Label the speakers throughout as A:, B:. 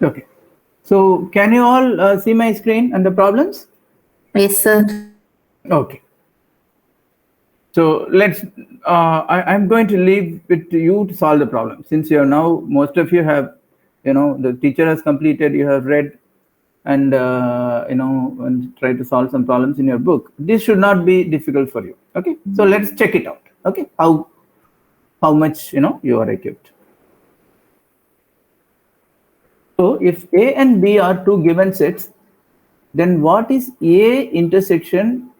A: Okay. So can you all see my screen and the problems?
B: Yes, sir.
A: Okay. So let's. I'm going to leave it to you to solve the problem, since you are now, most of you have, the teacher has completed. You have read, and and try to solve some problems in your book. This should not be difficult for you. Okay. So let's check it out. Okay. How much you are equipped. So if A and B are two given sets, then what is A intersection,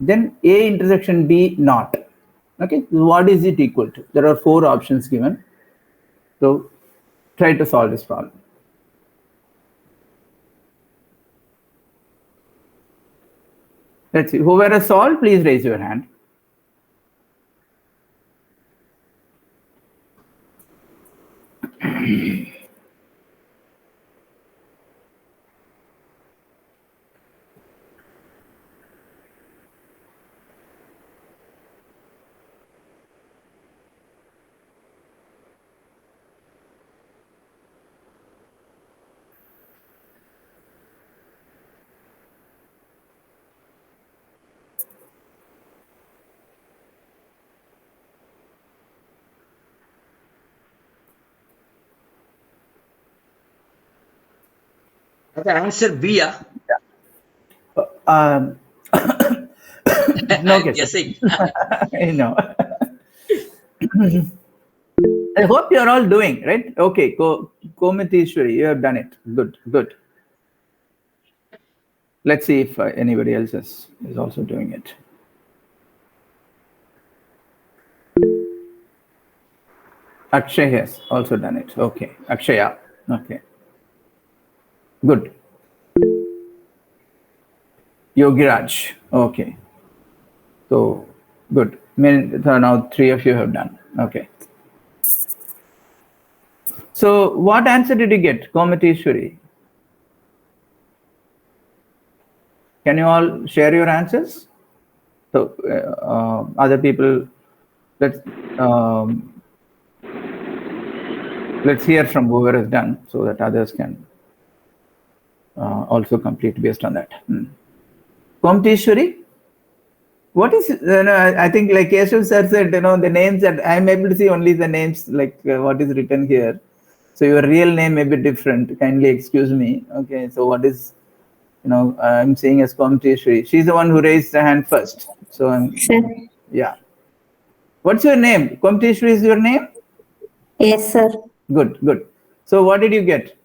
A: then A intersection B not? Okay, what is it equal to? There are four options given. So try to solve this problem. Let's see. Whoever has solved, please raise your hand.
C: The answer B, yeah.
A: No question.
C: Guessing.
A: I know. I hope you are all doing right. Okay, Komitishwari, you have done it. Good, good. Let's see if anybody else is also doing it. Akshay has also done it. Okay, Akshaya. Okay, good. Yogiraj. Okay, so good. So now three of you have done. Okay. So what answer did you get, Komitishwari? Can you all share your answers? So other people, let's hear from whoever has done, so that others can also complete based on that. Komitishwari, what is? I think like Keshav sir said, the names that I'm able to see only the names like what is written here. So your real name may be different. Kindly excuse me. Okay. So what is? I'm saying as Komitishwari. She's the one who raised the hand first. So
B: Sir.
A: Yeah. What's your name? Komitishwari is your name?
B: Yes, sir.
A: Good, good. So what did you get?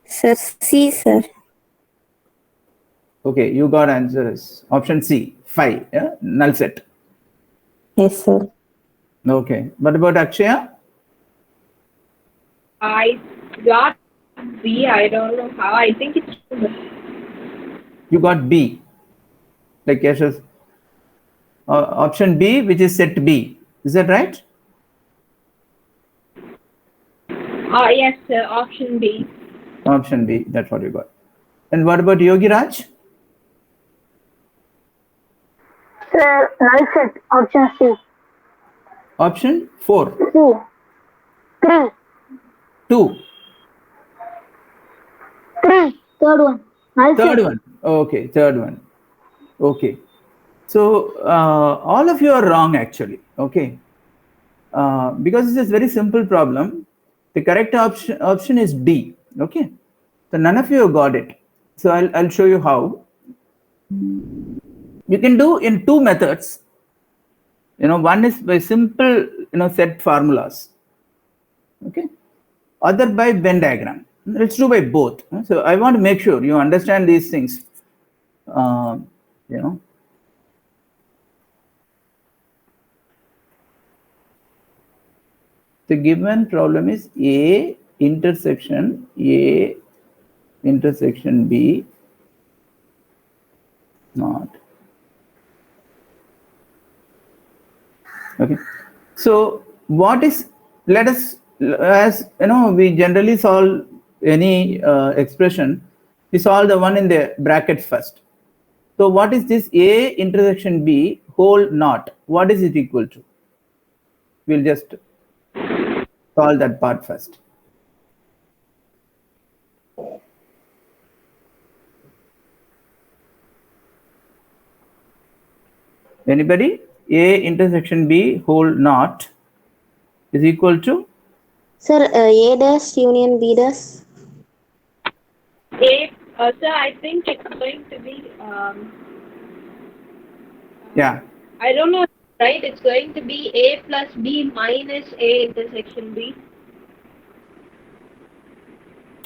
B: Sir, C, sir.
A: Okay, you got answers. Option C, 5, yeah? Null set.
B: Yes, sir.
A: Okay. What about Akshaya?
D: I got B. I don't know how. I think it's.
A: You got B. Like Yash's option B, which is set B. Is that right?
D: Yes, sir. Option B.
A: Option B, that's what you got. And what about Yogiraj?
E: Sir, null set. Option C.
A: Option 4.
E: C. 3.
A: 2.
E: 3. Third one. Null
A: Third
E: set.
A: one. Okay, third one. Okay. So all of you are wrong actually. Okay. Because it's a very simple problem. The correct option is D. Okay. So none of you got it. So I'll show you how. You can do in two methods. One is by simple set formulas. Okay. Other by Venn diagram. Let's do by both. So I want to make sure you understand these things. The given problem is A intersection B not. Okay. So what is, let us, as we generally solve any expression, we solve the one in the brackets first. So what is this A intersection B whole not? What is it equal to? We'll just solve that part first. Anybody? A intersection B whole not is equal to
B: Sir, A dash union B dash.
D: A, sir, I think it's going to be,
A: yeah.
D: I don't know, right? It's going to be A plus B minus A intersection B.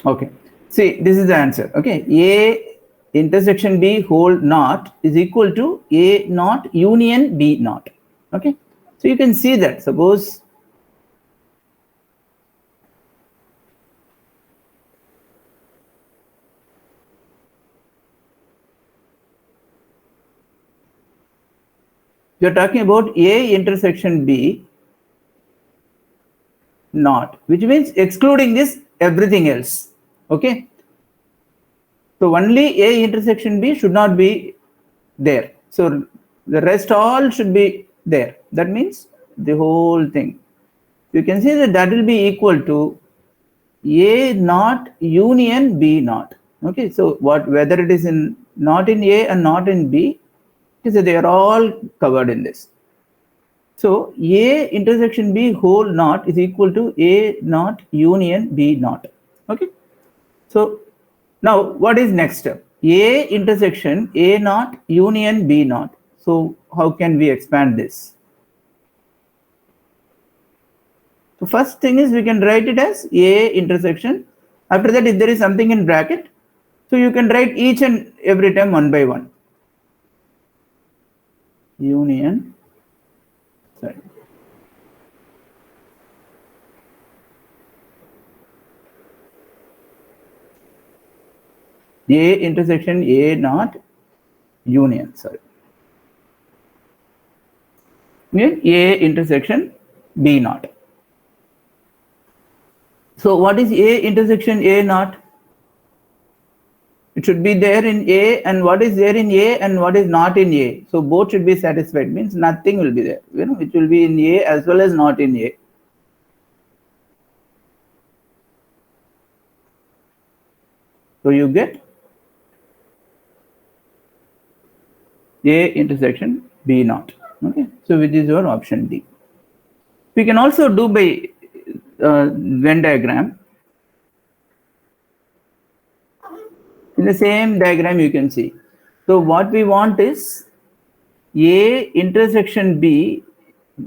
A: Okay. See, this is the answer. Okay. A intersection B whole not is equal to A not union B not. Okay. So you can see that. Suppose you're talking about A intersection B not, which means excluding this everything else. Okay. So only A intersection B should not be there. So the rest all should be there. That means the whole thing. You can see that that will be equal to A not union B not. Okay. So whether it is in not in A and not in B, so they are all covered in this. So A intersection B whole not is equal to A not union B not. Okay. So now what is next step? A intersection A not union B not. So how can we expand this? So first thing is we can write it as A intersection. After that, if there is something in bracket, so you can write each and every time one by one. Union, sorry. A intersection A not union, sorry. A intersection B not. So what is A intersection A not? It should be there in A, and what is there in A and what is not in A. So both should be satisfied, means nothing will be there. You know, it will be in A as well as not in A. So you get A intersection B not. Okay, so which is your option D. We can also do by Venn diagram. In the same diagram you can see. So what we want is A intersection B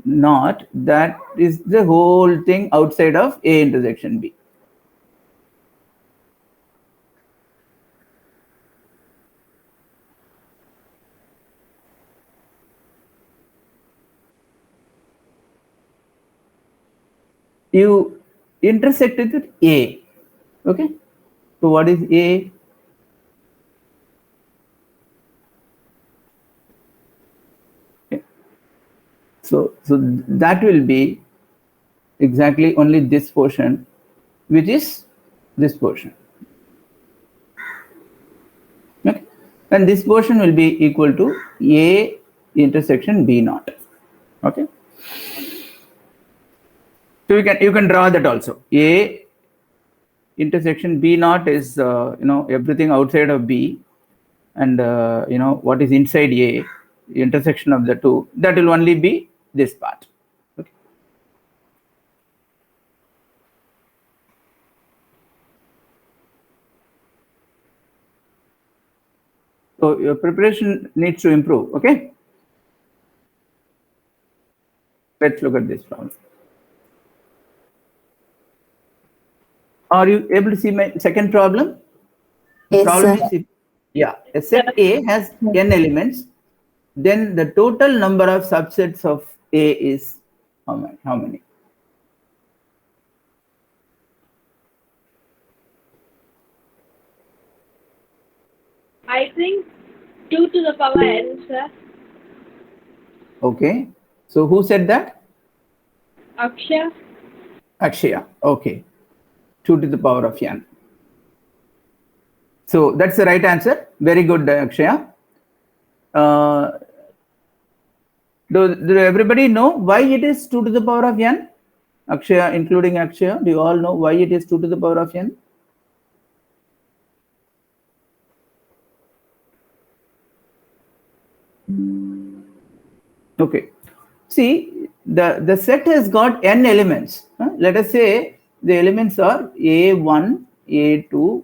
A: not, that is the whole thing outside of A intersection B. You intersect it with A. Okay. So what is A? Okay. So that will be exactly only this portion, which is this portion. Okay. And this portion will be equal to A intersection B naught. Okay. So you can draw that also. A intersection B naught is everything outside of B, and what is inside A, the intersection of the two, that will only be this part. Okay. So your preparation needs to improve. Okay. Let's look at this problem. Are you able to see my second problem? The
B: Yes,
A: problem
B: sir.
A: is a set A has n elements, then the total number of subsets of A is how many?
D: I think 2 to the power n, sir.
A: Okay. So who said that?
D: Akshay.
A: Akshaya. Okay. 2 to the power of n. So that's the right answer. Very good, Akshaya. Do everybody know why it is 2 to the power of n? Akshaya, including Akshaya, do you all know why it is 2 to the power of n? Okay. See, the set has got n elements. Let us say the elements are A1, A2,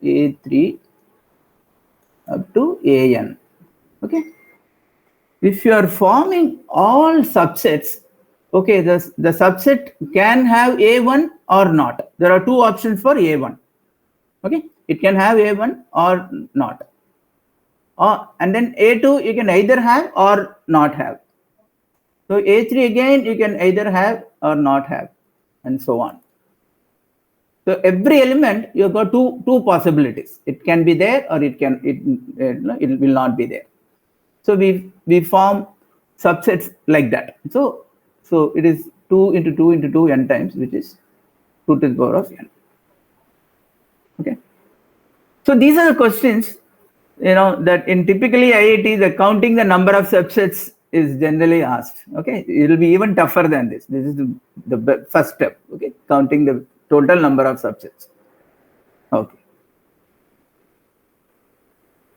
A: A3 up to AN. Okay. If you are forming all subsets, okay, the subset can have A1 or not. There are two options for A1. Okay, it can have A1 or not. And then A2 you can either have or not have. So A3 again you can either have or not have, and so on. So every element you've got two possibilities. It can be there or it will not be there. So we form subsets like that. So it is 2 into 2 into 2 n times, which is 2 to the power of n. Okay. So these are the questions, that in typically IIT, the counting the number of subsets is generally asked. Okay, it will be even tougher than this. This is the first step. Okay, counting the total number of subsets. Okay.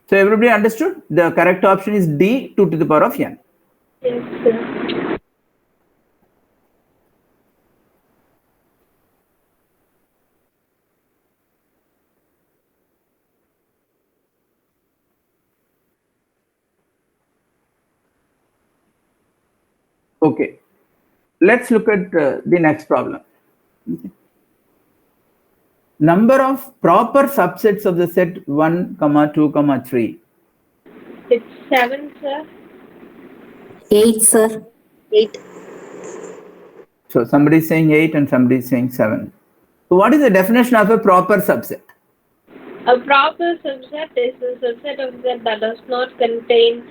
A: So everybody understood? The correct option is D, 2 to the power of n.
D: Yes, sir.
A: Okay, let's look at the next problem. Okay. Number of proper subsets of the set 1, 2, 3.
D: It's 7, sir.
B: 8, sir. 8.
A: So somebody is saying 8 and somebody is saying 7. So what is the definition of a proper subset?
D: A proper subset is a subset of that does not contain,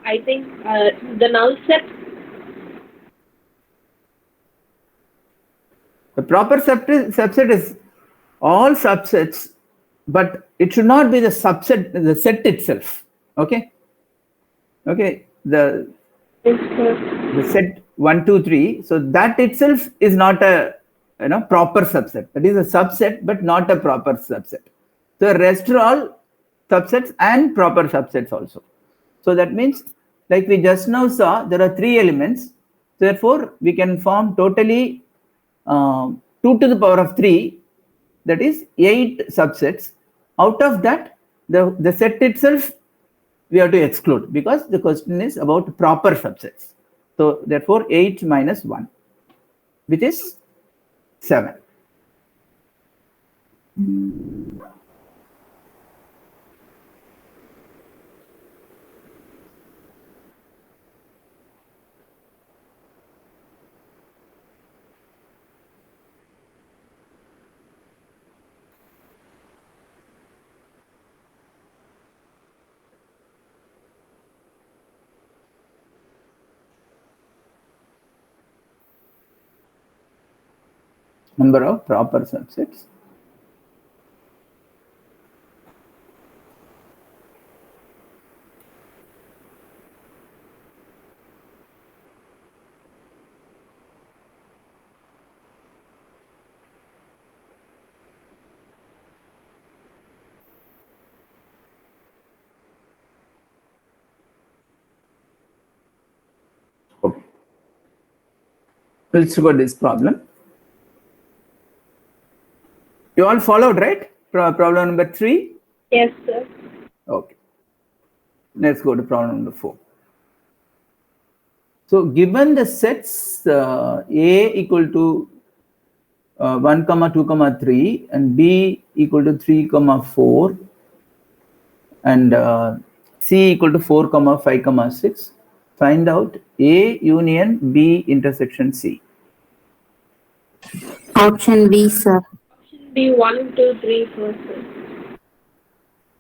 D: I think, the null set.
A: The proper subset is all subsets, but it should not be the subset, the set itself. Okay. Okay. The set 1, 2, 3. So that itself is not a proper subset. That is a subset, but not a proper subset. So the rest are all subsets and proper subsets also. So that means, like we just now saw, there are 3 elements. Therefore, we can form totally 2 to the power of 3, that is 8 subsets. Out of that, the set itself we have to exclude, because the question is about proper subsets. So therefore 8 minus 1, which is 7. Number of proper subsets. Okay. Let's look at this problem. You all followed, right? Problem number 3?
D: Yes, sir.
A: Okay. Let's go to problem number 4. So given the sets A equal to 1, 2, 3 and B equal to 3, 4 and C equal to 4, 5, 6, find out A union B intersection C.
B: Option B, sir.
D: Option B, 1, 2, 3, 4, sir.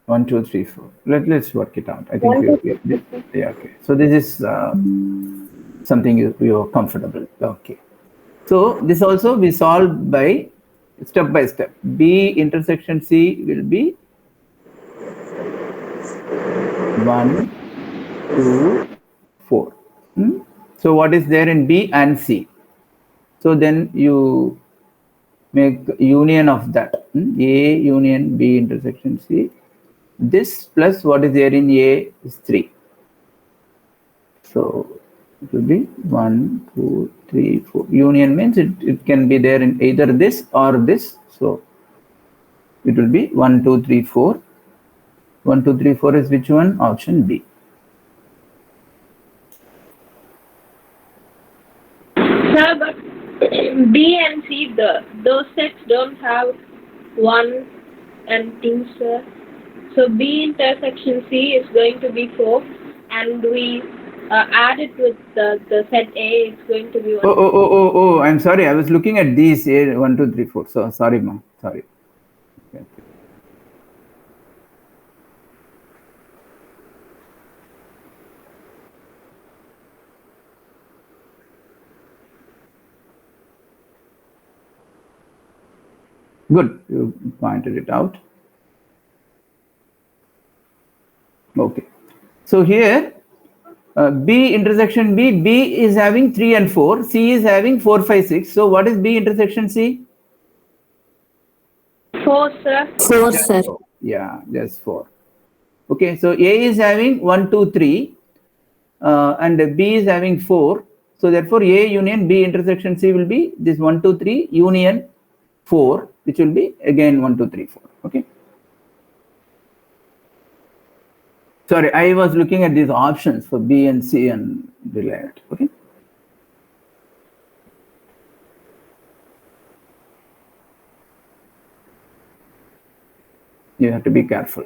A: 1, 2, 3, 4. Let's work it out. I think yeah, okay. So this is something you're comfortable. Okay. So this also we solve by step by step. B intersection C will be 1, 2, 4. So what is there in B and C? So then you make union of that. A union B intersection C. This plus what is there in A is 3. So it will be 1, 2, 3, 4. Union means it can be there in either this or this. So it will be 1, 2, 3, 4. 1, 2, 3, 4 is which one? Option B.
D: Sir, but B and C, those sets don't have 1 and 2, sir. So B intersection C is going to be 4, and we add it with the set A, it's going to be 1.
A: Oh, I'm sorry. I was looking at these here 1, 2, 3, 4. So sorry, ma. Sorry. Okay. Good. You pointed it out. Okay. So here B intersection B is having 3 and 4. C is having 4, 5, 6. So what is B intersection C?
D: 4, sir.
B: 4, sir.
A: Yeah, just 4. Okay, so A is having 1, 2, 3, and B is having 4. So therefore, A union B intersection C will be this 1, 2, 3 union 4, which will be again 1, 2, 3, 4. Okay. Sorry, I was looking at these options for B and C and related. Okay. You have to be careful.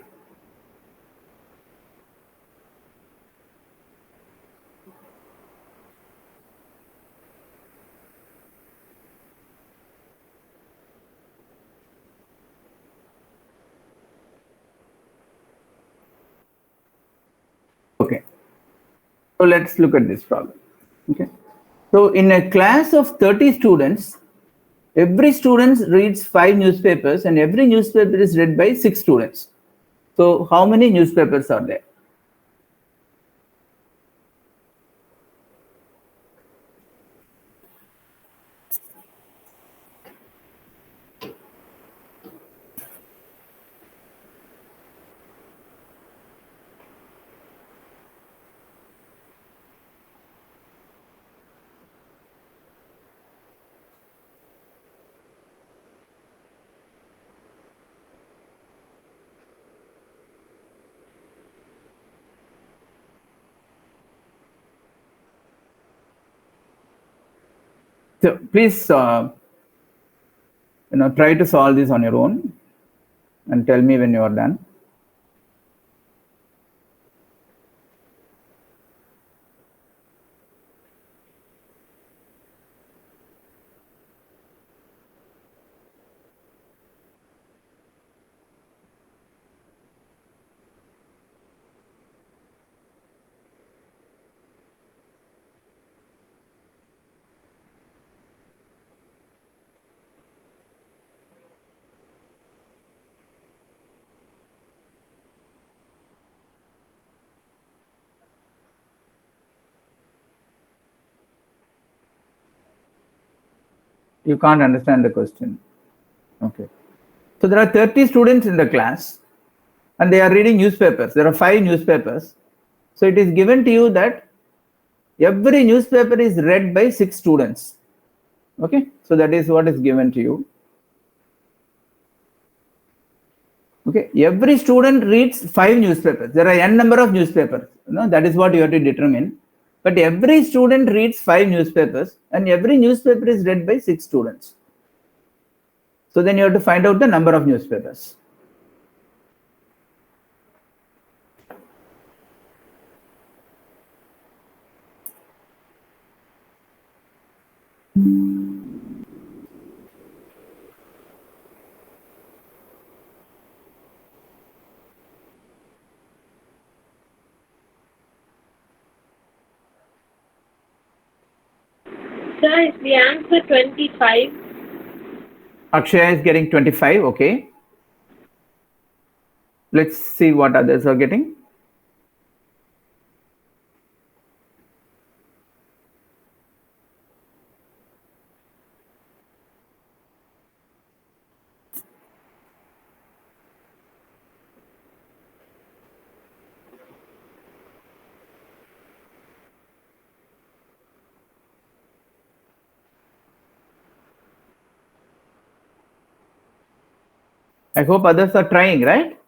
A: Okay. So let's look at this problem. Okay. So in a class of 30 students, every student reads 5 newspapers and every newspaper is read by 6 students. So how many newspapers are there? So please, try to solve this on your own and tell me when you are done. You can't understand the question. Okay. So there are 30 students in the class and they are reading newspapers. There are 5 newspapers. So it is given to you that every newspaper is read by 6 students. Okay. So that is what is given to you. Okay. Every student reads 5 newspapers. There are n number of newspapers. That is what you have to determine. But every student reads 5 newspapers and every newspaper is read by 6 students. So then you have to find out the number of newspapers.
D: Sir, is the answer 25?
A: Akshaya is getting 25. Okay. Let's see what others are getting. I hope others are trying, right?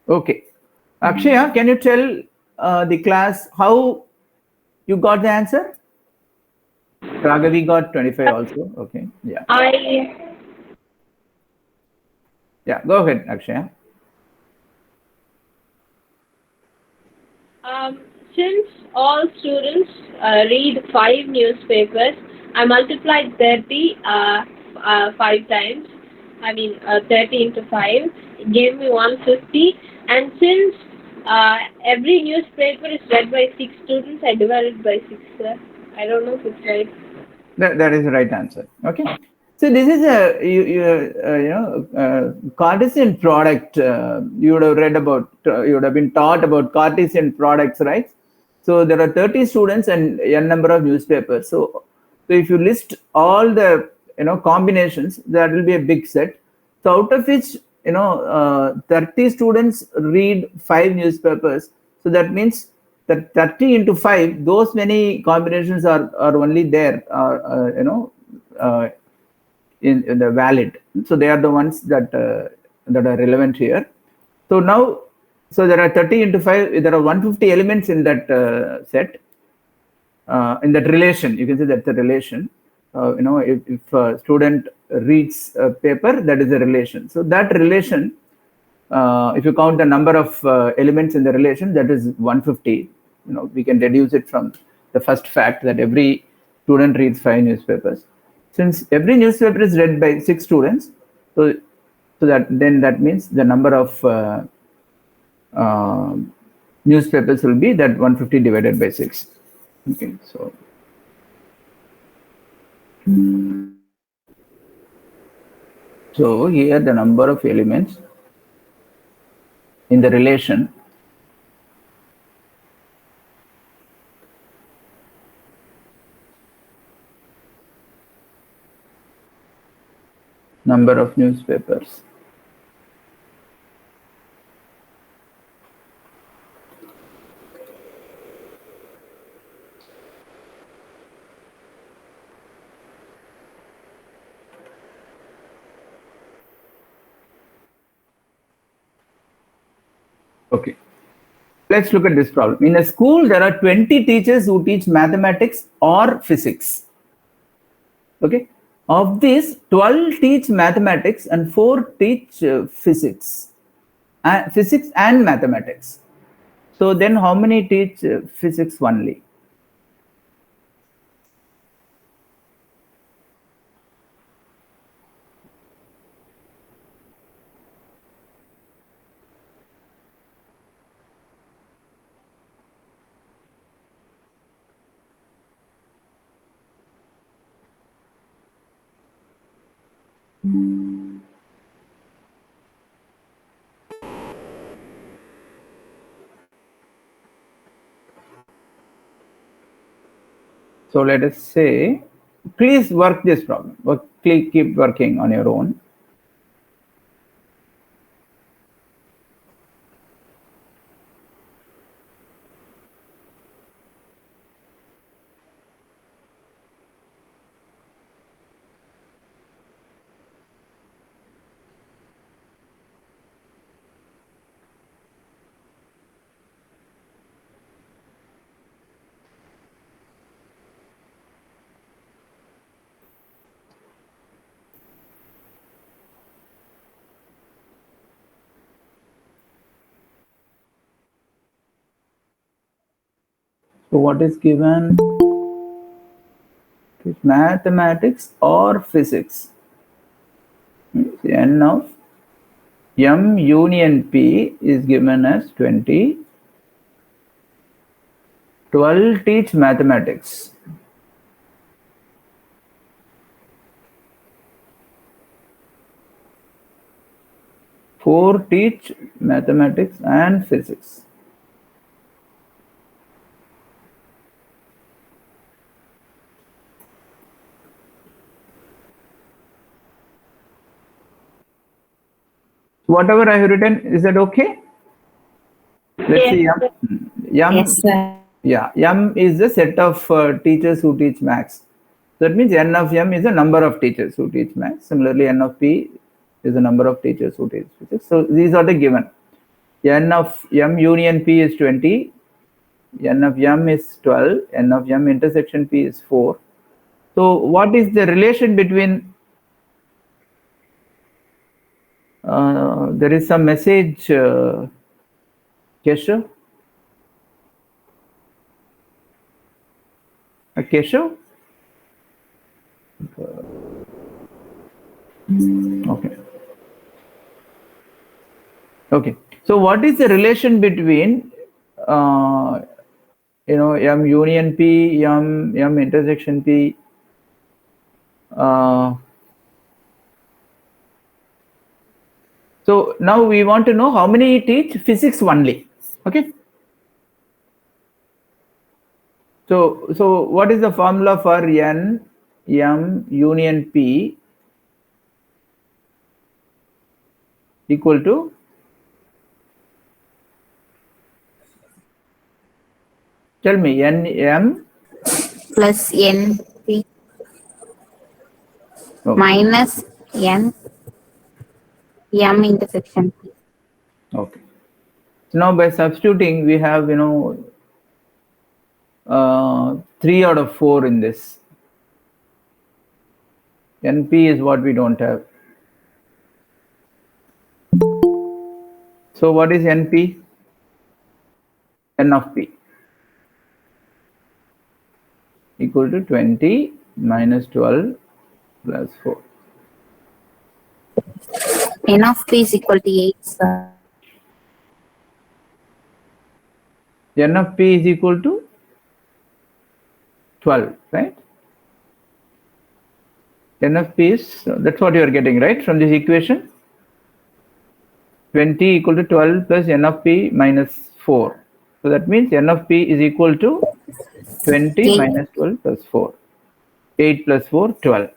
A: Okay. Akshaya, can you tell the class how you got the answer? Raghavi got 25 also. Okay. Yeah.
D: I
A: Yeah. Go ahead, Akshaya.
D: Since all students read 5 newspapers, I multiplied 30 5 times. I mean 30 into 5 it gave me 150. And since every newspaper is read by 6 students, I divided by 6. Sir. I don't know if it's right.
A: That is the right answer. Okay. So this is a Cartesian product. You would have read about. You would have been taught about Cartesian products, right? So there are 30 students and n number of newspapers. So if you list all the combinations, that will be a big set. So out of which 30 students read 5 newspapers. So that means that 30 into 5, those many combinations are only there, uh, in the valid. So they are the ones that that are relevant here. So now, so there are 30 into 5. There are 150 elements in that set. In that relation, you can say that's a relation. If a student reads a paper, that is a relation. So that relation, if you count the number of elements in the relation, that is 150. We can deduce it from the first fact that every student reads 5 newspapers. Since every newspaper is read by 6 students, so that means the number of uh, newspapers will be that 150 divided by 6. Okay, so here the number of elements in the relation number of newspapers. Okay, let's look at this problem. In a school, there are 20 teachers who teach mathematics or physics. Okay, of these, 12 teach mathematics and 4 teach physics and mathematics. So then, how many teach physics only? So let us say, please work this problem. Keep working on your own. So what is given? It's mathematics or physics. N of M union P is given as 20. 12 teach mathematics. Four teach mathematics and physics. whatever I have written, is that okay? Let's see.
D: Yes, sir.
A: M,
B: Yes, sir.
A: yeah, M is the set of teachers who teach maths. That means N of M is the number of teachers who teach maths. Similarly, N of P is the number of teachers who teach physics. So these are the given. N of M union P is 20. N of M is 12. N of M intersection P is 4. So what is the relation between, there is some message, Keshav? Keshav? Okay. Okay. So what is the relation between, M union P, M intersection P? So now we want to know how many teach physics only. Okay. So what is the formula for N, M union P equal to? Tell me, N, M
B: Plus N P
A: okay.
B: minus N M intersection P.
A: Okay. So now by substituting, we have 3 out of 4 in this. NP is what we don't have. So what is NP? N of P equal to 20 minus 12 plus 4.
B: N of P is equal to 8, sir.
A: N of P is equal to 12, right? N of P is, that's what you are getting, right, from this equation? 20 equal to 12 plus N of P minus 4. So that means N of P is equal to 20
B: 8.
A: minus 12 plus 4. 8 plus 4, 12.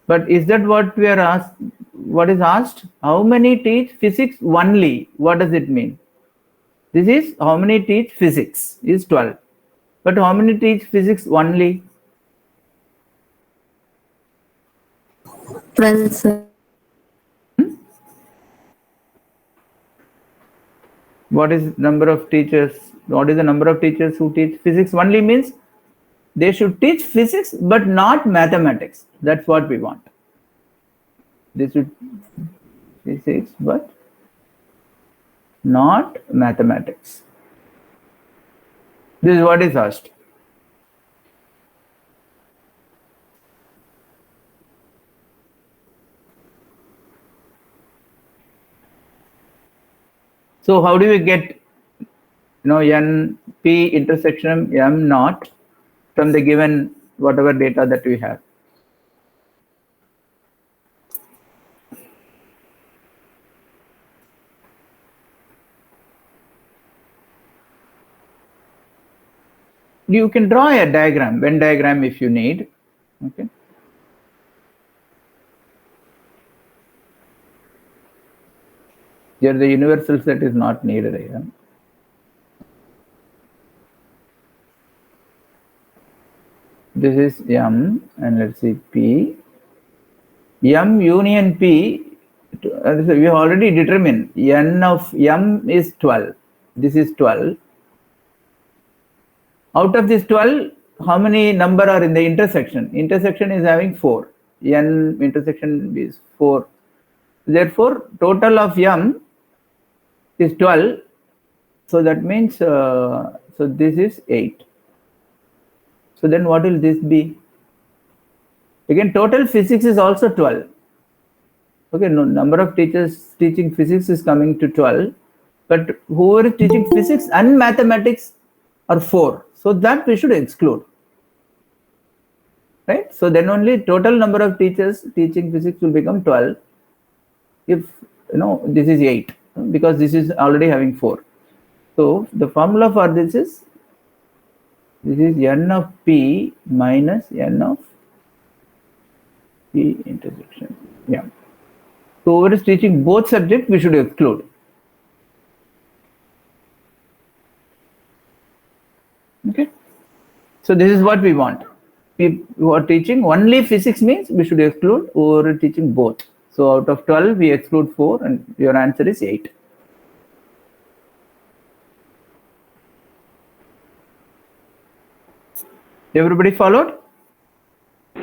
A: But is that what we are asked? What is asked? How many teach physics only? What does it mean? This is how many teach physics is 12. But how many teach physics only?
B: 12, sir.
A: What is number of teachers? What is the number of teachers who teach physics only? Means they should teach physics but not mathematics. That's what we want. They should physics but not mathematics. This is what is asked. So how do we get N P intersection M naught from the given whatever data that we have? You can draw a diagram, Venn diagram if you need. Okay. Here the universal set is not needed here. This is M and let's see P. M union P, we have already determined N of M is 12. This is 12. Out of this 12, how many number are in the intersection? Intersection is having 4. N intersection is 4. Therefore, total of M is 12. So that means, so this is 8. So then what will this be? Again, total physics is also 12. Okay, no, number of teachers teaching physics is coming to 12. But whoever is teaching physics and mathematics are 4. So that we should exclude. Right? So then only total number of teachers teaching physics will become 12. If this is 8, because this is already having 4. So the formula for this is N of P minus N of P intersection. Yeah. So whoever is teaching both subjects, we should exclude. Okay. So this is what we want. People who are teaching only physics means we should exclude, or are teaching both. So out of 12, we exclude 4, and your answer is 8. Everybody followed?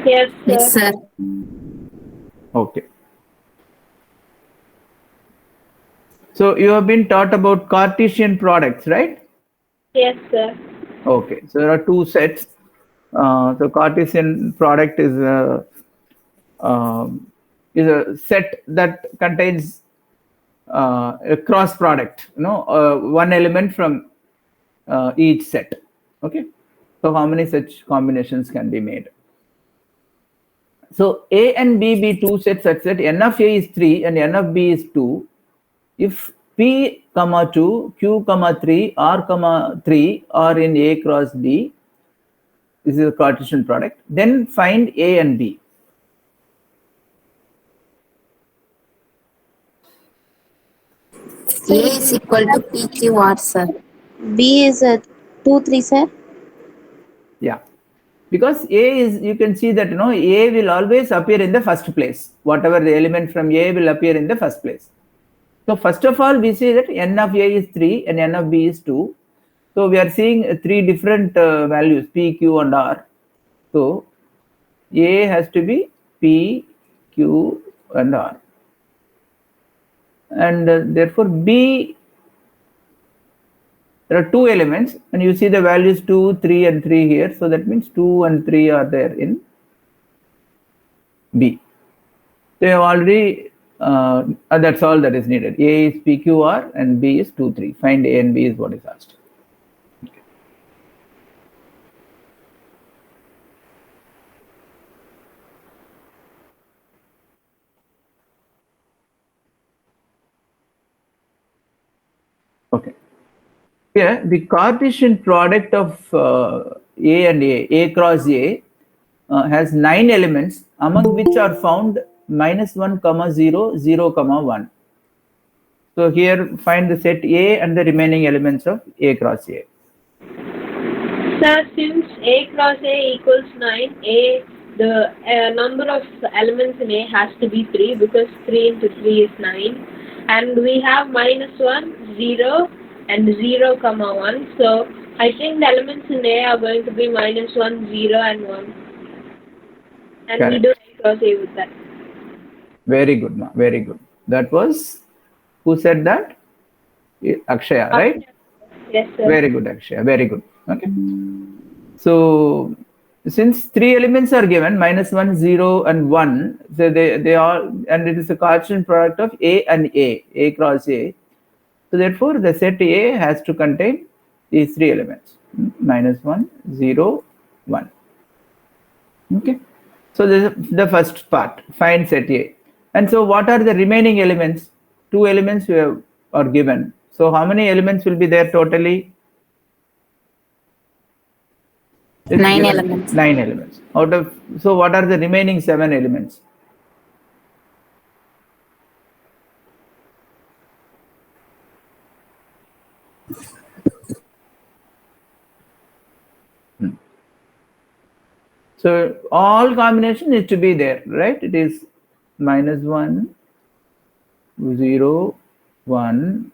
D: Yes, sir.
B: Yes, sir.
A: Okay. So you have been taught about Cartesian products, right?
D: Yes, sir.
A: Okay. So there are two sets. So Cartesian product is a set that contains a cross product. One element from each set. Okay. So how many such combinations can be made? So A and B be two sets such that n of A is 3 and n of B is 2. If P, 2, Q, 3, R, 3 are in A cross B, this is a Cartesian product, then find A and B.
B: A is equal to PQR, sir.
F: B is 2, 3, sir.
A: Yeah. Because A is, you can see that, A will always appear in the first place. Whatever the element from A will appear in the first place. So first of all, we say that n of A is 3 and n of B is 2. So we are seeing 3 different values, P, Q and R. So A has to be P, Q and R. And therefore B, there are 2 elements and you see the values 2, 3 and 3 here. So that means 2 and 3 are there in B. So you have already, that's all that is needed. A is PQR and B is 2, 3. Find A and B is what is asked. Okay. Here, the Cartesian product of A and A cross A, has 9 elements, among which are found -1, 0, 0, 1. So here find the set A and the remaining elements of A cross A.
D: Sir, since A cross A equals 9, the number of elements in A has to be 3 because 3 into 3 is 9. And we have -1, 0 and 0, 1. So I think the elements in A are going to be -1, 0 and 1. And
A: Correct.
D: we do A cross A with that.
A: Very good, ma. Very good. That was, who said that? Akshaya, right?
D: Yes, sir.
A: Very good, Akshaya. Very good. Okay. So since 3 elements are given, -1, 0 and 1, so they all, and it is a Cartesian product of A and A cross A. So therefore the set A has to contain these 3 elements, -1, 0, 1. Okay. So this is the first part, find set A. And so what are the remaining elements? 2 elements are given. So how many elements will be there totally?
B: 9 elements.
A: 9 elements. So what are the remaining 7 elements? So all combination is to be there, right? It is -1, 0, 1.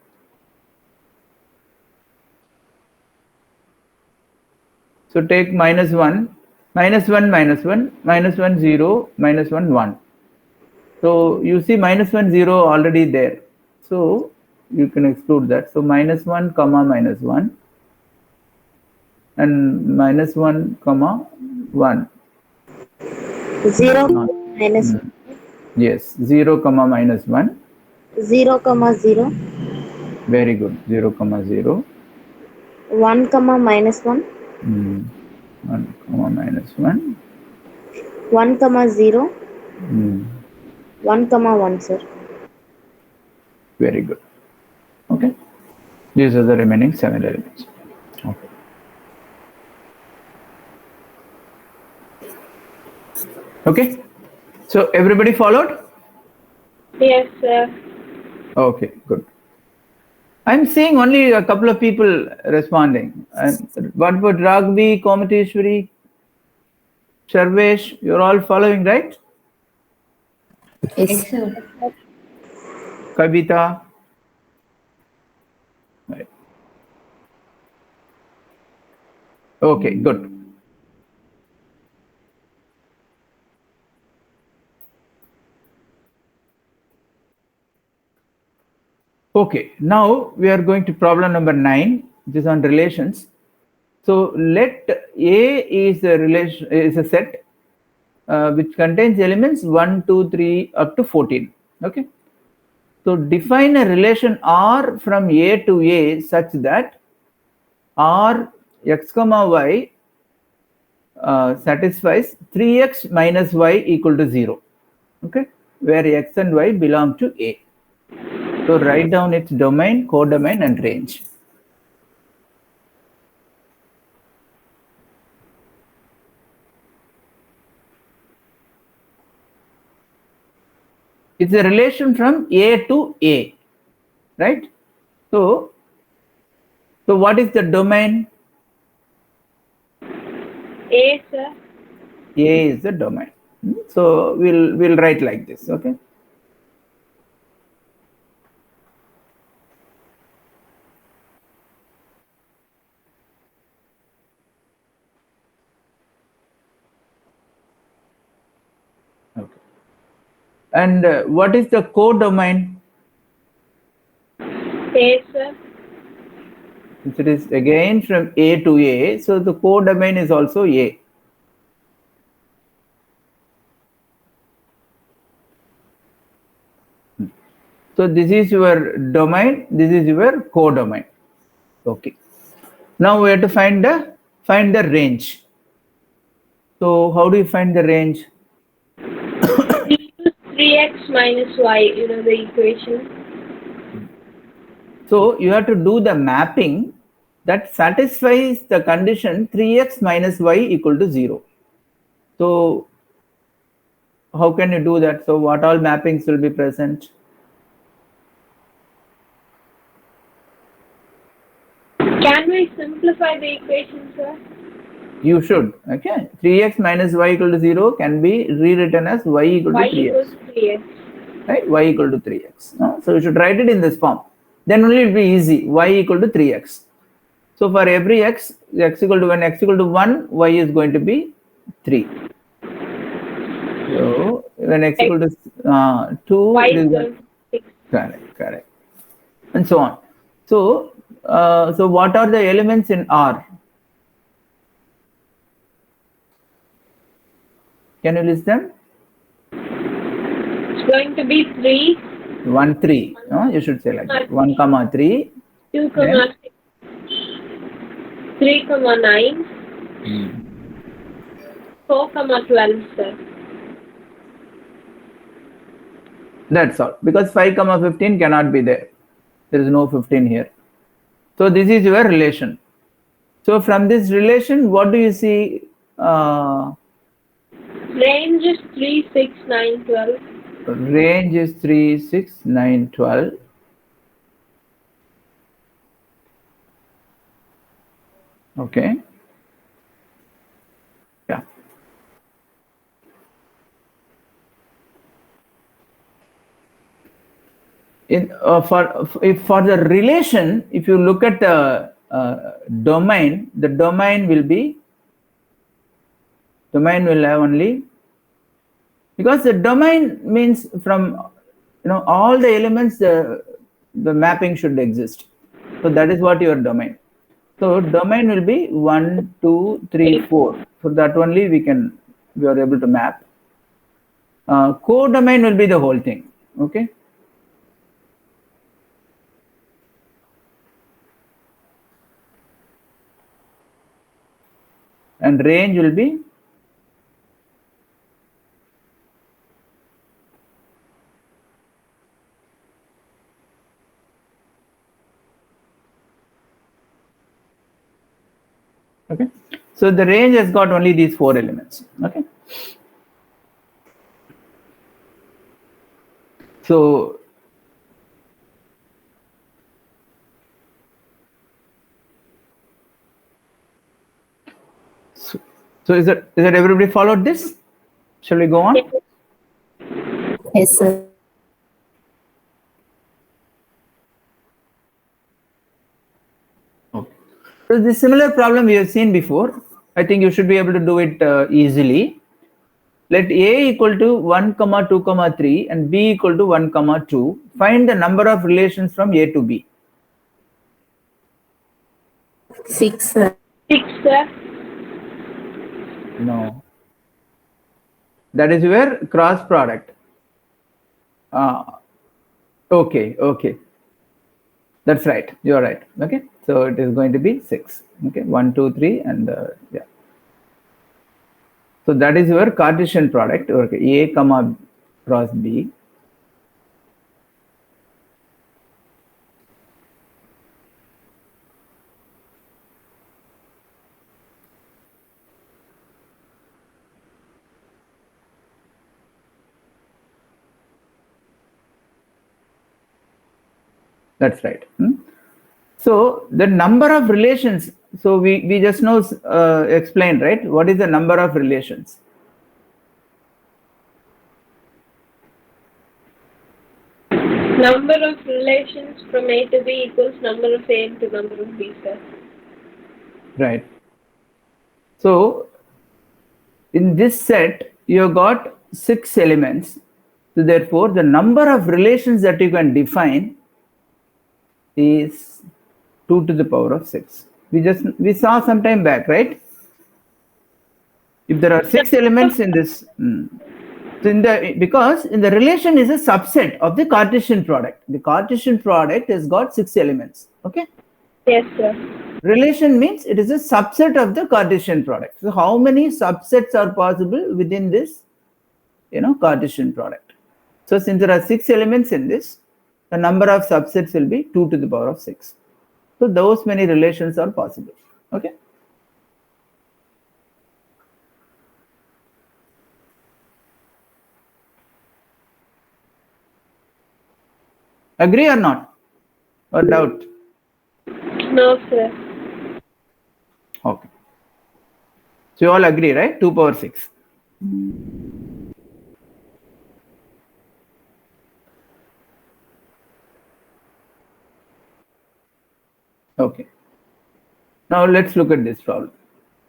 A: So take -1, -1, -1, -1, 0, -1, 1. So you see -1, 0 already there. So you can exclude that. So -1, -1 and -1, 1.
F: 0, minus
A: Yes, 0, -1.
F: 0, 0.
A: Very good. 0, 0.
F: 1, -1.
A: 1, -1.
F: 1, 0.
A: Mm.
F: 1, 1, sir.
A: Very good. Okay. These are the remaining 7 elements. Okay. Okay. So everybody followed?
D: Yes, sir.
A: Okay, good. I'm seeing only a couple of people responding. And what about Ragvi, Komateshwari, Sharvesh? You're all following, right?
B: Yes.
A: Kavita. Right. Okay, good. Okay, now we are going to problem number 9, which is on relations. So let A is a relation is a set which contains elements 1, 2, 3 up to 14. Okay. So define a relation R from A to A such that R x comma y satisfies 3x minus y equal to 0. Okay, where x and y belong to A. So write down its domain, codomain, and range. It's a relation from A to A, right? So what is the domain?
D: A, sir.
A: A is the domain. So we'll write like this, okay? Okay. And what is the codomain?
D: A, sir.
A: Since it is again from A to A, so the codomain is also A. So this is your domain, this is your codomain. Okay. Now we have to find the range. So how do you find the range?
D: We use 3x minus y, the equation.
A: So you have to do the mapping that satisfies the condition 3x minus y equal to 0. So how can you do that? So what all mappings will be present?
D: Can we simplify the equation, sir?
A: You should. Okay. 3x minus y equal to 0 can be rewritten as y equal to
D: Y
A: 3x.
D: equals 3x.
A: Right? Y equal to 3x. So you should write it in this form. Then only it will be easy. Y equal to 3x. So for every x equal to when x equal to 1, y is going to be 3. So when x equal to 2,
D: Y
A: it is
D: equals 6.
A: correct, and so on. So so what are the elements in R? Can you list them?
D: It's going to be 3,
A: 1, 3. You should say like that. 1, comma 3.
D: 2, comma 6, 3, comma 9, 4, comma 12, sir.
A: That's all. Because 5, comma 15 cannot be there. There is no 15 here. So this is your relation. So from this relation, what do you see?
D: Range is 3, 6, 9, 12.
A: Range is 3, 6, 9, 12. Okay. Yeah. For the relation, if you look at the domain, the domain will have only, because the domain means from all the elements the mapping should exist. So that is what your domain. So domain will be 1, 2, 3, 4. For that only we are able to map. Codomain will be the whole thing. Okay. And range will be okay. So the range has got only these 4 elements. Okay. So is that everybody followed this? Shall we go on?
B: Yes, sir.
A: Okay. So this similar problem we have seen before. I think you should be able to do it easily. Let A equal to 1, 2, 3 and B equal to 1, 2. Find the number of relations from A to B.
B: 6, sir.
D: 6, sir.
A: No. That is your cross product. Okay. That's right. You are right. Okay. So it is going to be 6. Okay. 1, 2, 3 and yeah. So that is your Cartesian product. Okay. A comma cross B. That's right. So the number of relations, so we just now explained, right? What is the number of relations?
D: Number of relations from A to B equals number of A into number of B, sir.
A: Right. So in this set, you have got 6 elements. So therefore, the number of relations that you can define is 2 to the power of 6. We saw some time back, right? If there are 6 elements in this, so because in the relation is a subset of the Cartesian product. The Cartesian product has got 6 elements. Okay.
D: Yes, sir.
A: Relation means it is a subset of the Cartesian product. So how many subsets are possible within this, Cartesian product? So since there are 6 elements in this, the number of subsets will be 2 to the power of 6. So those many relations are possible. Okay. Agree or not? Or doubt?
D: No, sir.
A: Okay. So you all agree, right? 2 power 6. Okay. Now let's look at this problem.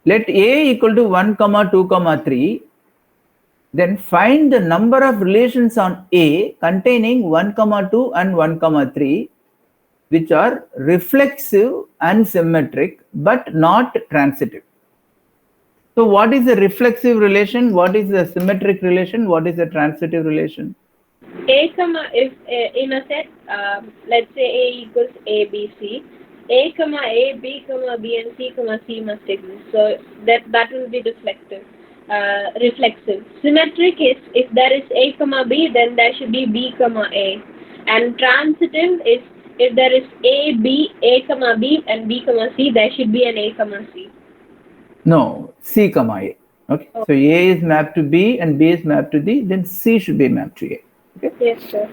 A: Let A equal to 1, 2, 3. Then find the number of relations on A containing 1, 2 and 1, 3, which are reflexive and symmetric, but not transitive. So what is the reflexive relation? What is the symmetric relation? What is the transitive relation?
D: A comma, if in a set, let's say A equals A, B, C, A comma A, B comma B and C comma C must exist. So that will be reflective. Reflexive. Symmetric is if there is A comma B, then there should be B comma A. And transitive is if there is A, B, A comma B and B comma C, there should be an A comma C.
A: No, C comma A. Okay. So A is mapped to B and B is mapped to D, then C should be mapped to A. Okay.
D: Yes, sir.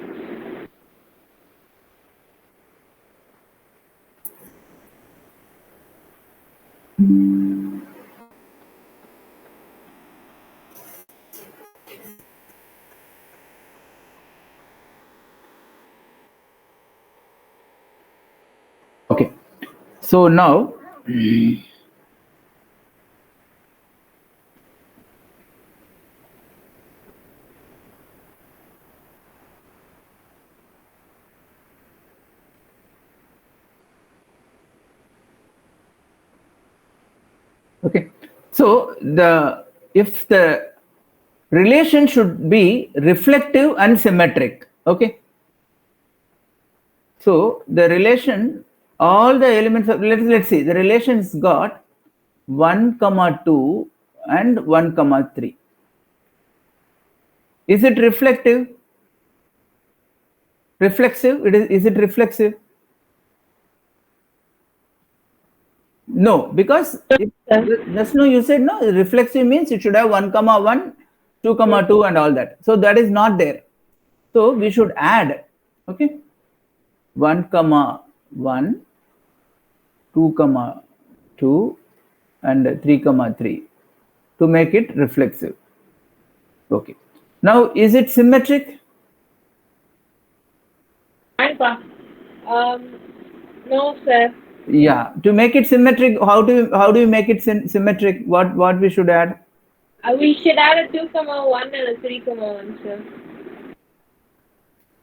A: Okay. So now okay. So if the relation should be reflective and symmetric. Okay. So the relation, all the elements of, let's see, the relation's got 1, 2 and 1, 3. Is it reflective? Reflexive? Is it reflexive? No, because just now you said no, reflexive means it should have 1, 1, 2, 2 and all that. So that is not there. So we should add, okay, 1 comma 1, 2 comma 2, and 3 comma 3 to make it reflexive. Okay. Now, is it symmetric?
D: Alpha. No, sir.
A: Yeah. To make it symmetric, how do you make it symmetric? What we should add?
D: We should add a 2 comma 1 and a 3 comma 1, sir.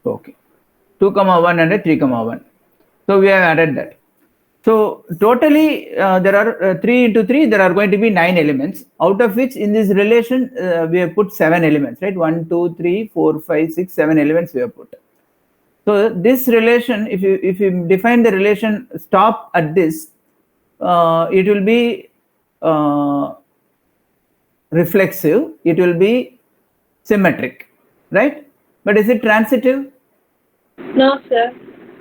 A: Okay. 2 comma 1 and a 3 comma 1. So we have added that. So totally there are 3 into 3, there are going to be 9 elements, out of which in this relation we have put 7 elements, right? 1, 2, 3, 4, 5, 6, 7 elements we have put. So this relation, if you define the relation stop at this, it will be reflexive, it will be symmetric, right? But is it transitive?
D: No, sir.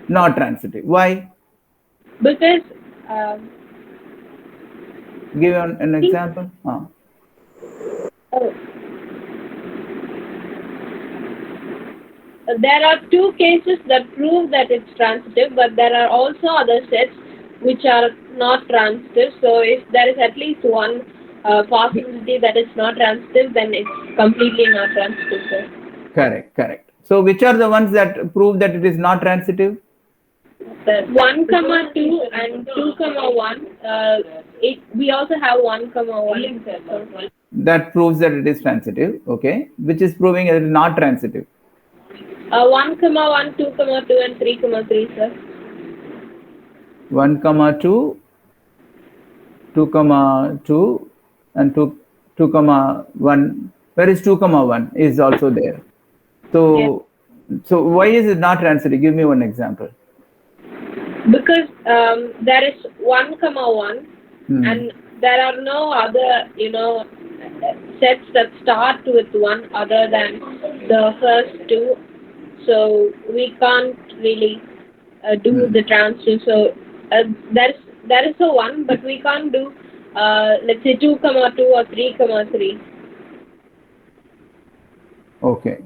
A: Not transitive. Why?
D: Because
A: Give an example.
D: oh, there are 2 cases that prove that it's transitive, but there are also other sets which are not transitive. So if there is at least one possibility that it's not transitive, then it's completely not transitive, sir.
A: Correct. So which are the ones that prove that it is not transitive?
D: 1 comma 2 and 2 comma 1. We also have 1 comma 1.
A: That proves that it is transitive. Okay. Which is proving it is not transitive.
D: 1 comma 1, 2 comma 2, and 3 comma 3, sir.
A: 1 comma 2, 2 comma 2, and 2 comma 1. Where is 2 comma 1 is also there. So, so why is it not transitive? Give me one example.
D: Because there is 1 comma 1 and there are no other, sets that start with 1 other than the first 2. So we can't really do the transitive. So there is a 1, but we can't do, let's say 2 comma 2 or 3 comma 3.
A: Okay.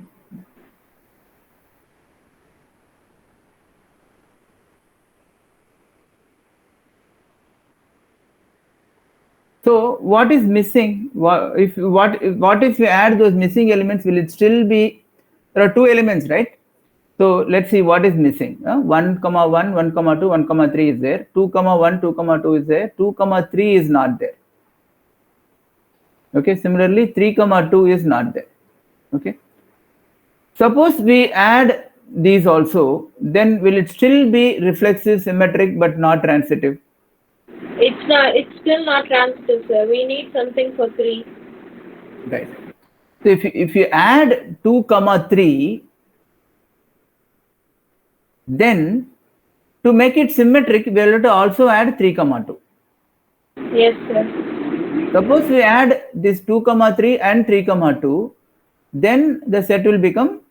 A: So what is missing? What if you add those missing elements? Will it still be? There are 2 elements, right? So let's see what is missing. 1 comma 1, 1 comma 2, 1 comma 3 is there. 2 comma 1, 2 comma 2 is there. 2 comma 3 is not there. Okay. Similarly, 3 comma 2 is not there. Okay. Suppose we add these also, then will it still be reflexive, symmetric, but not transitive?
D: It's not. It's still not transitive, sir. We need something for 3.
A: Right. So if you add 2 comma 3, then to make it symmetric, we have to also add 3 comma 2.
D: Yes, sir.
A: Suppose we add this 2 comma 3 and 3 comma 2, then the set will become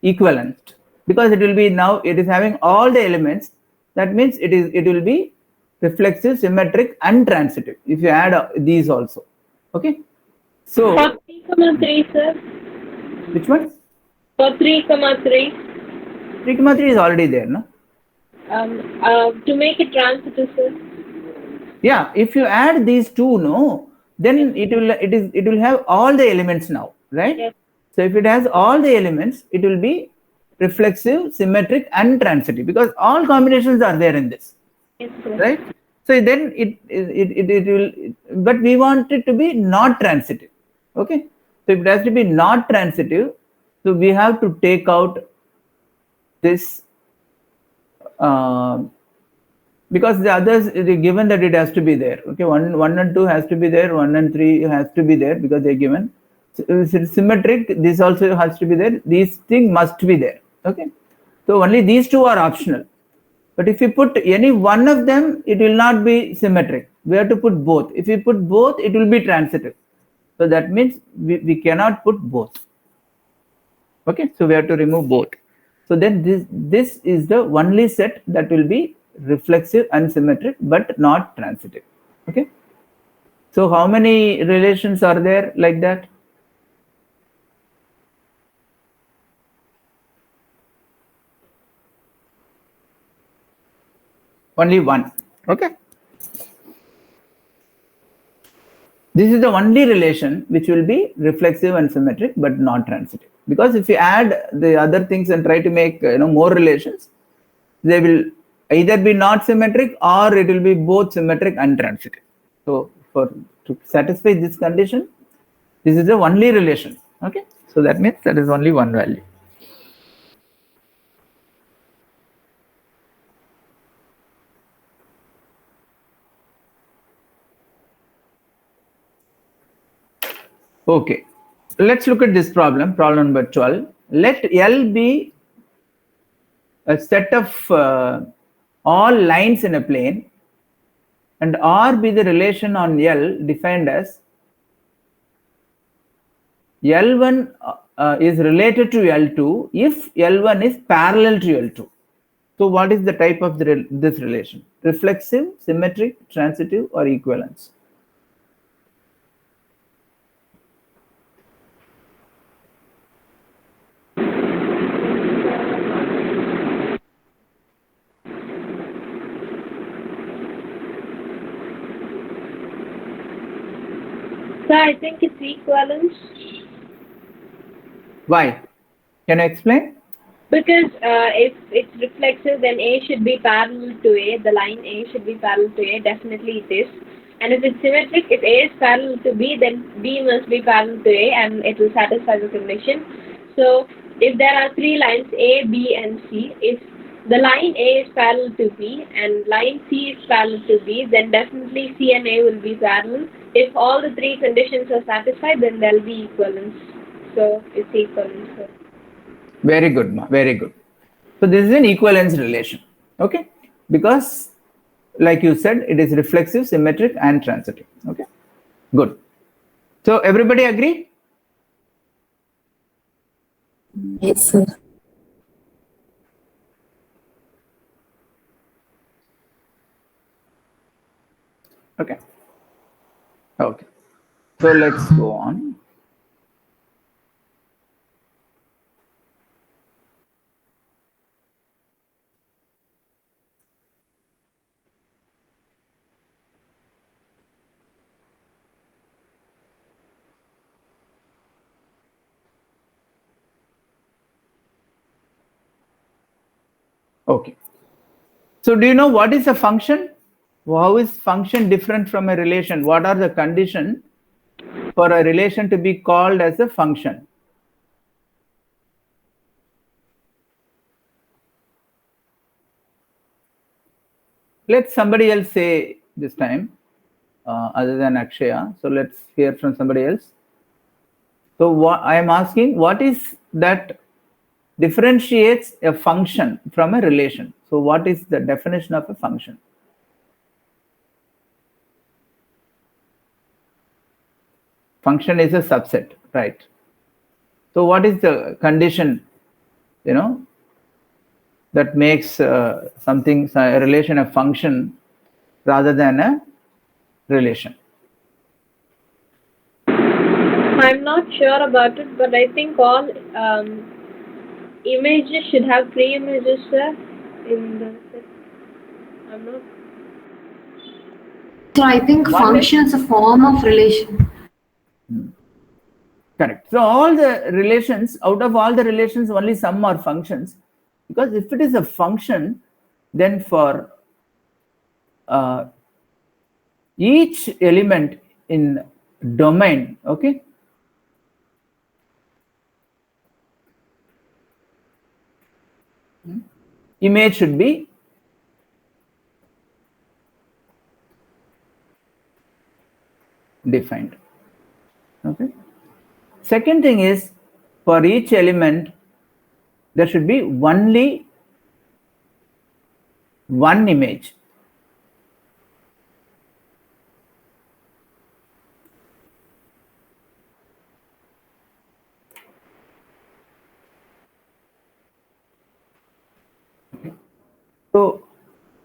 A: equivalent, because it will be now it is having all the elements. That means it will be reflexive, symmetric, and transitive if you add these also. Okay. So
D: For 3 comma 3, sir.
A: which one?
D: For 3 comma 3.
A: 3 comma 3 is already there, no?
D: To make it transitive, sir.
A: Yeah, if you add these 2, no, then it will have all the elements now, right?
D: Yes.
A: So if it has all the elements, it will be reflexive, symmetric, and transitive, because all combinations are there in this.
D: Yes, sir.
A: Right? So then it will, but we want it to be not transitive. Okay. So if it has to be not transitive, so we have to take out this because the others, given that it has to be there. Okay, 1 and 2 has to be there, 1 and 3 has to be there because they're given. So it's symmetric, this also has to be there. These things must be there. Okay. So only these 2 are optional. But if you put any one of them, it will not be symmetric. We have to put both. If you put both, it will be transitive. So that means we cannot put both. Okay, so we have to remove both. So then this is the only set that will be reflexive and symmetric, but not transitive. Okay. So how many relations are there like that? Only one. Okay. This is the only relation which will be reflexive and symmetric but not transitive. Because if you add the other things and try to make more relations, they will either be not symmetric or it will be both symmetric and transitive. So to satisfy this condition, this is the only relation. Okay. So that means that is only one value. Okay, let's look at this problem, problem number 12. Let L be a set of all lines in a plane and R be the relation on L defined as L1 is related to L2 if L1 is parallel to L2. So what is the type of this relation? Reflexive, symmetric, transitive, or equivalence?
D: So I think it's equivalence.
A: Why? Can I explain?
D: Because if it's reflexive, then A should be parallel to A. The line A should be parallel to A. Definitely it is. And if it's symmetric, if A is parallel to B, then B must be parallel to A, and it will satisfy the condition. So if there are three lines A, B, and C, if the line A is parallel to B and line C is parallel to B, then definitely C and A will be parallel. If all the three conditions are satisfied, then there will be equivalence. So it's equivalence. So.
A: Very good, Ma. Very good. So this is an equivalence relation. Okay, because like you said, it is reflexive, symmetric, and transitive. Okay, good. So everybody agree?
B: Yes, sir.
A: Okay. Okay. So let's go on. Okay. So do you know what is a function? How is function different from a relation? What are the conditions for a relation to be called as a function? Let somebody else say this time, other than Akshaya. So let's hear from somebody else. So what I am asking, what is that differentiates a function from a relation? So what is the definition of a function? Function is a subset, right? So what is the condition, that makes a relation a function rather than a relation?
D: I'm not sure about it, but I think all images should have pre-images, sir. In the set. I'm not.
G: So I think function is a form of relation.
A: Correct. So all the relations, out of all the relations, only some are functions. Because if it is a function, then for each element in domain, okay, image should be defined. Okay. Second thing is, for each element, there should be only one image. Okay. So,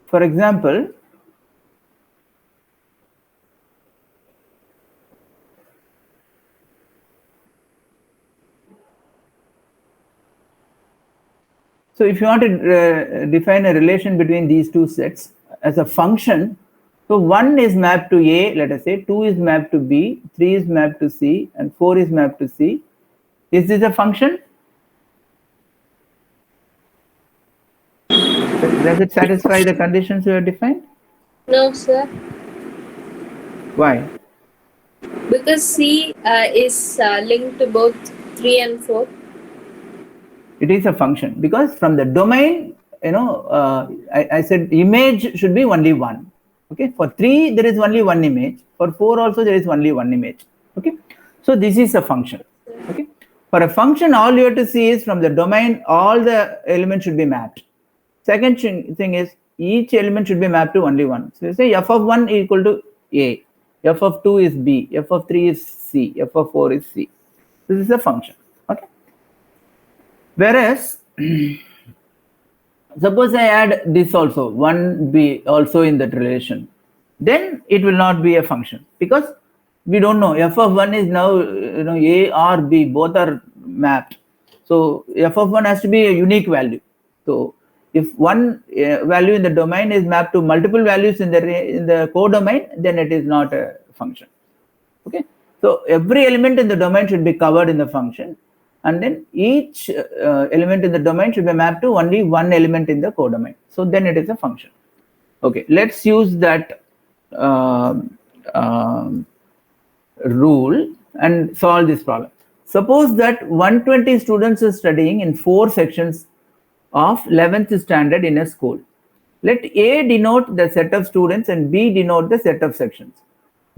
A: for example, so if you want to define a relation between these two sets, as a function. So 1 is mapped to A, let us say, 2 is mapped to B, 3 is mapped to C, and 4 is mapped to C. Is this a function? Does it satisfy the conditions you have defined?
D: No, sir.
A: Why?
D: Because C is linked to both 3 and 4.
A: It is a function because from the domain, I said image should be only one. Okay, for 3 there is only one image. For 4 also there is only one image. Okay, so this is a function. Okay, for a function, all you have to see is from the domain, all the elements should be mapped. Second thing is each element should be mapped to only one. So you say f of 1 equal to A, f of 2 is B, f of 3 is C, f of 4 is C. This is a function. Okay. Whereas, suppose I add this also, 1B also in that relation, then it will not be a function because we don't know f of 1 is now A or B, both are mapped. So f of 1 has to be a unique value. So if one value in the domain is mapped to multiple values in the codomain, then it is not a function. Okay, so every element in the domain should be covered in the function, and then each element in the domain should be mapped to only one element in the codomain. So then it is a function. Okay, let's use that rule and solve this problem. Suppose that 120 students are studying in 4 sections of 11th standard in a school. Let A denote the set of students and B denote the set of sections.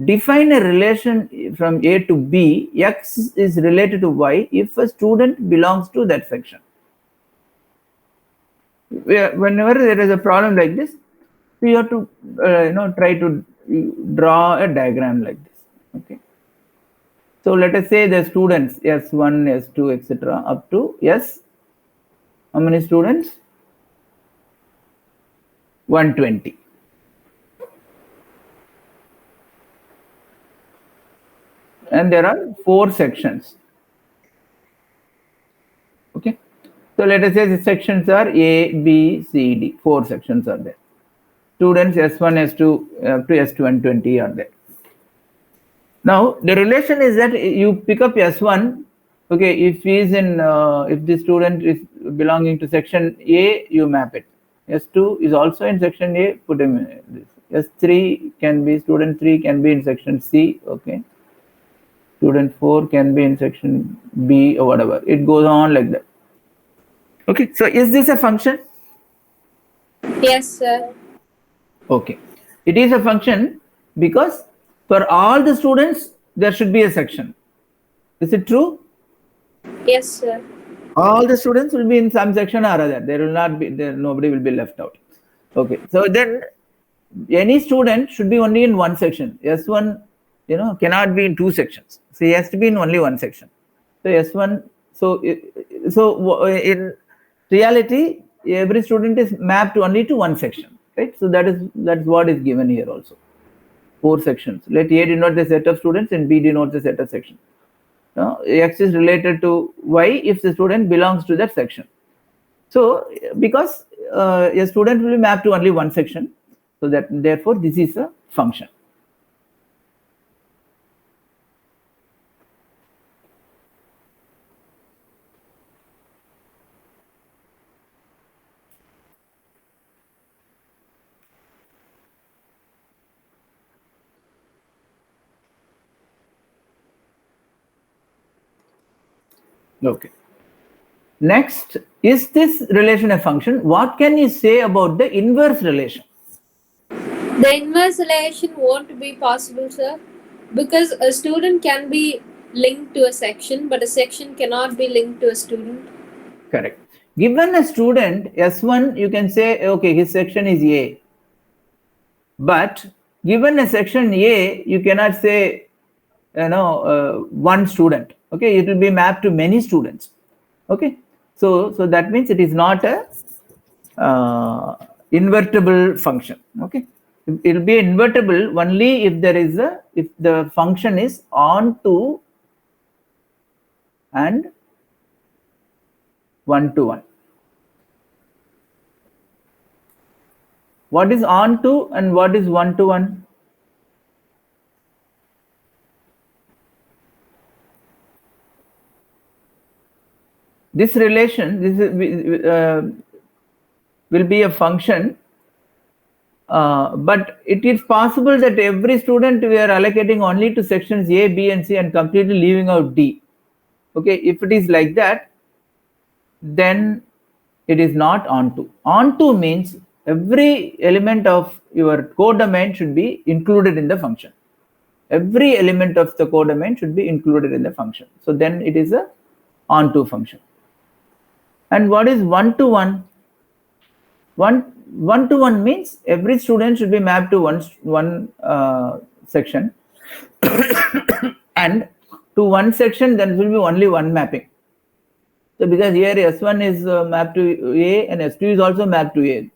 A: Define a relation from A to B. X is related to Y if a student belongs to that section. Whenever there is a problem like this, we have to try to draw a diagram like this. Okay. So let us say the students S1, S2, etc. up to S. How many students? 120. And there are 4 sections. Okay. So let us say the sections are A, B, C, D. 4 sections are there. Students S1, S2 up to S220 are there. Now the relation is that you pick up S1. Okay, if he is in, if the student is belonging to section A, you map it. S2 is also in section A, put him in this. S3 can be, student 3 can be in section C, okay. Student 4 can be in section B or whatever. It goes on like that. Okay, so is this a function?
D: Yes, sir.
A: Okay, it is a function because for all the students, there should be a section. Is it true?
D: Yes, sir.
A: All the students will be in some section or other. There will not be, nobody will be left out. Okay, so then any student should be only in one section. S1, cannot be in 2 sections. So he has to be in only one section. So S1, so in reality, every student is mapped only to one section, right? So that's what is given here also. 4 sections. Let A denote the set of students and B denote the set of sections. X is related to Y if the student belongs to that section. So because a student will be mapped to only one section, so that therefore this is a function. Okay. Next, is this relation a function? What can you say about the inverse relation?
D: The inverse relation won't be possible, sir, because a student can be linked to a section, but a section cannot be linked to a student.
A: Correct. Given a student S1, you can say, okay, his section is A. But given a section A, you cannot say, one student. Okay, it will be mapped to many students. Okay, so that means it is not a invertible function. Okay, it will be invertible only if there is if the function is onto and one to one. What is on to and what is one to one? This relation, will be a function, but it is possible that every student we are allocating only to sections A, B, and C and completely leaving out D. Okay, if it is like that, then it is not onto. Onto means every element of your codomain should be included in the function. Every element of the codomain should be included in the function. So then it is a onto function. And what is one to one? One to one means every student should be mapped to one section, and to one section there will be only one mapping. So because here S1 is mapped to A and S2 is also mapped to A.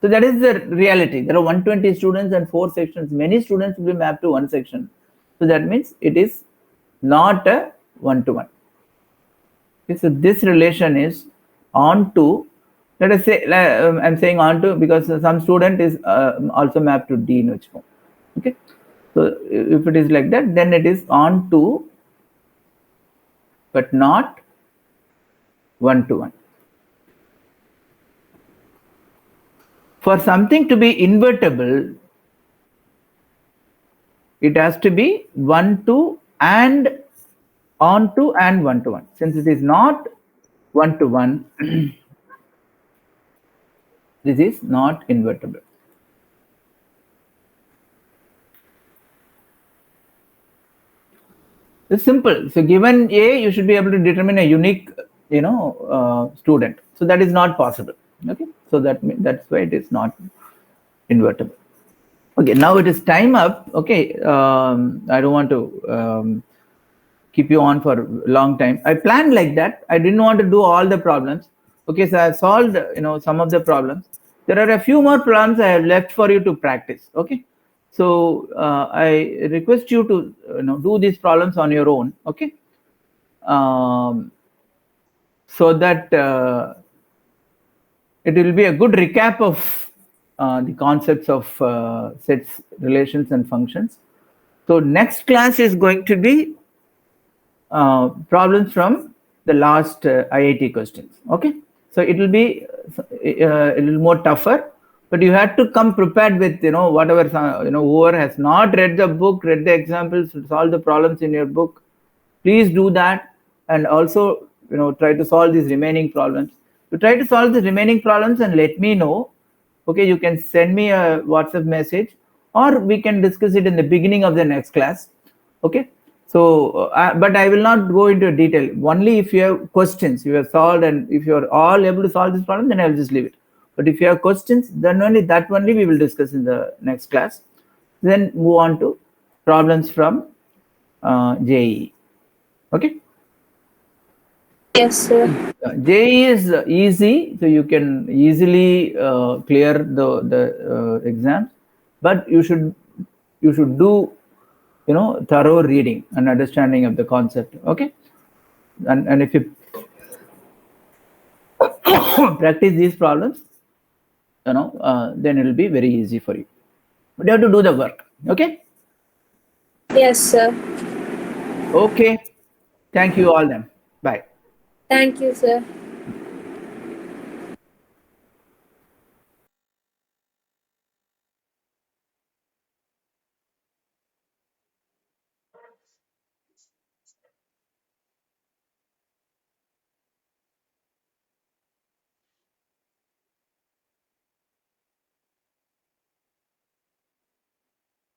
A: So that is the reality. There are 120 students and 4 sections. Many students will be mapped to one section. So that means it is not a one-to-one. Okay, so this relation is onto. Let us say, I'm saying onto because some student is also mapped to D in which form. Okay, so if it is like that, then it is onto, but not one-to-one. For something to be invertible, it has to be one-to and onto and one-to-one. Since it is not one-to-one, this is not invertible. It's simple. So given A, you should be able to determine a unique, student. So that is not possible. Okay. So that's why it is not invertible. Okay. Now it is time up. Okay. I don't want to keep you on for a long time. I planned like that. I didn't want to do all the problems. Okay. So I solved, some of the problems. There are a few more problems I have left for you to practice. Okay. So I request you to do these problems on your own. Okay. So that it will be a good recap of the concepts of sets, relations, and functions. So next class is going to be problems from the last IIT questions. Okay. So it will be a little more tougher, but you have to come prepared with whatever whoever has not read the book, read the examples, solve the problems in your book, please do that. And also try to solve these remaining problems. You try to solve the remaining problems and let me know. Okay, you can send me a WhatsApp message, or we can discuss it in the beginning of the next class. Okay. So, but I will not go into detail. Only if you have questions, you have solved, and if you are all able to solve this problem, then I will just leave it. But if you have questions, then only we will discuss in the next class. Then move on to problems from JEE. Okay.
B: Yes, sir.
A: JEE is easy, so you can easily clear the exams. But you should do thorough reading and understanding of the concept. Okay. And if you practice these problems, then it will be very easy for you. But you have to do the work. Okay.
B: Yes, sir.
A: Okay. Thank you all then. Bye.
B: Thank you, sir.